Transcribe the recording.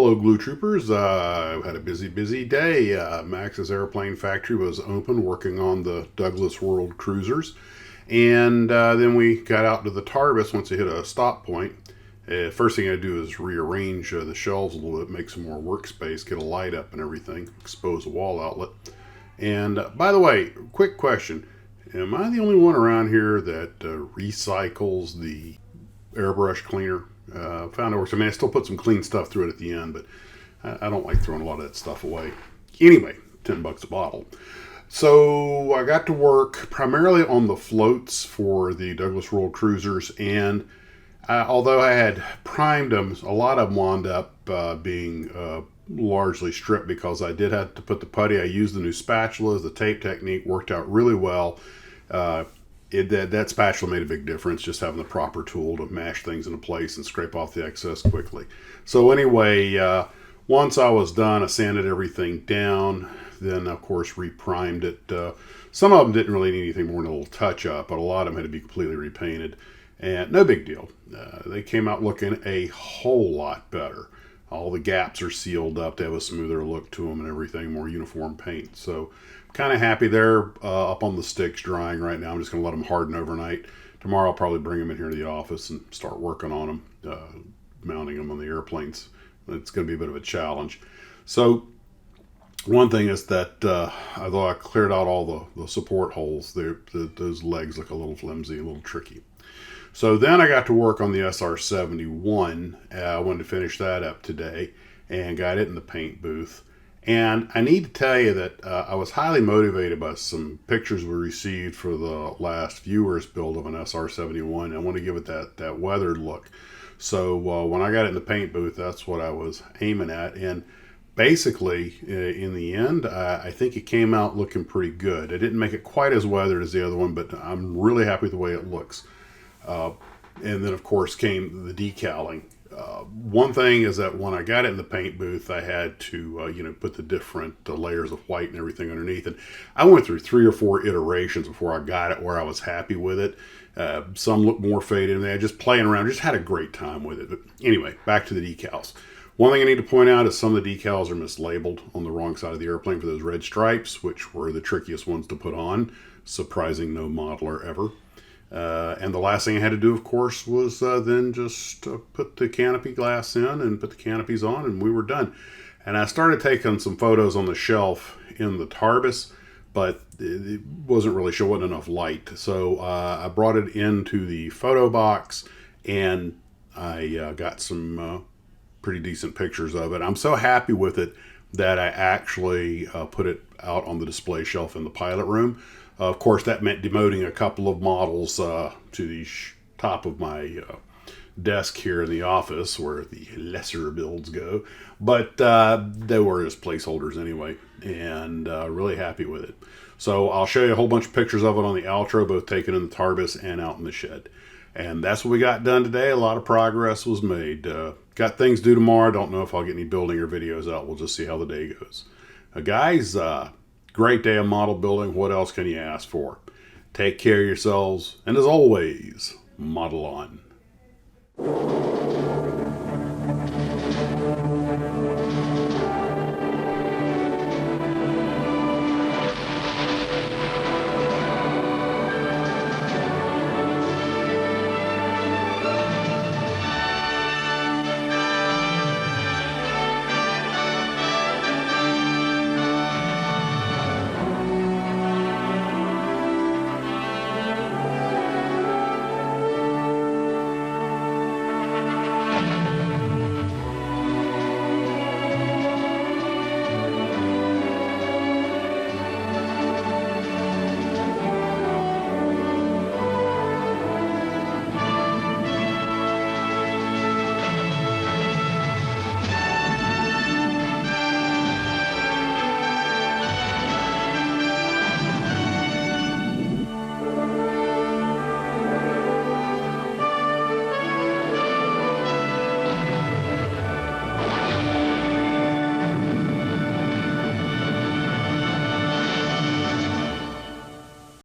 Hello, Glue Troopers. I've had a busy day. Max's Airplane Factory was open working on the Douglas World Cruisers. And then we got out to the Tarbis once it hit a stop point. First thing I do is rearrange the shelves a little bit, make some more workspace, get a light up and everything, expose a wall outlet. And by the way, quick question. Am I the only one around here that recycles the airbrush cleaner? Found it works. I mean, I still put some clean stuff through it at the end, but I don't like throwing a lot of that stuff away. Anyway, $10 a bottle. So I got to work primarily on the floats for the Douglas World Cruisers, and although I had primed them, a lot of them wound up being largely stripped because I did have to put the putty. I used the new spatulas. The tape technique worked out really well. That spatula made a big difference, just having the proper tool to mash things into place and scrape off the excess quickly. So anyway, once I was done, I sanded everything down, then of course reprimed it. Some of them didn't really need anything more than a little touch up, but a lot of them had to be completely repainted, and no big deal. They came out looking a whole lot better. All the gaps are sealed up. They have a smoother look to them and everything, more uniform paint. So kind of happy they're up on the sticks drying right now. I'm just going to let them harden overnight. Tomorrow I'll probably bring them in here to the office and start working on them, mounting them on the airplanes. It's going to be a bit of a challenge. So one thing is that although I cleared out all the support holes, those legs look a little flimsy, a little tricky. So then I got to work on the SR-71. I wanted to finish that up today and got it in the paint booth. And I need to tell you that I was highly motivated by some pictures we received for the last viewer's build of an SR-71. I want to give it that weathered look. So when I got it in the paint booth, that's what I was aiming at. And basically, in the end, I think it came out looking pretty good. I didn't make it quite as weathered as the other one, but I'm really happy with the way it looks. And then, of course, came the decaling. One thing is that when I got it in the paint booth, I had to, put the different layers of white and everything underneath. And I went through 3 or 4 iterations before I got it where I was happy with it. Some looked more faded, and I just playing around, just had a great time with it. But anyway, back to the decals. One thing I need to point out is some of the decals are mislabeled on the wrong side of the airplane for those red stripes, which were the trickiest ones to put on. Surprising no modeler ever. And the last thing I had to do, of course, was then just put the canopy glass in and put the canopies on, and we were done. And I started taking some photos on the shelf in the Tarbis, but it wasn't really showing enough light. So I brought it into the photo box, and I got some pretty decent pictures of it. I'm so happy with it that I actually put it out on the display shelf in the pilot room. Of course, that meant demoting a couple of models to the top of my desk here in the office where the lesser builds go. But they were as placeholders anyway, and really happy with it. So I'll show you a whole bunch of pictures of it on the outro, both taken in the Tarbis and out in the shed. And that's what we got done today. A lot of progress was made. Got things due tomorrow. Don't know if I'll get any building or videos out. We'll just see how the day goes. Guys, great day of model building. What else can you ask for? Take care of yourselves, and as always, model on.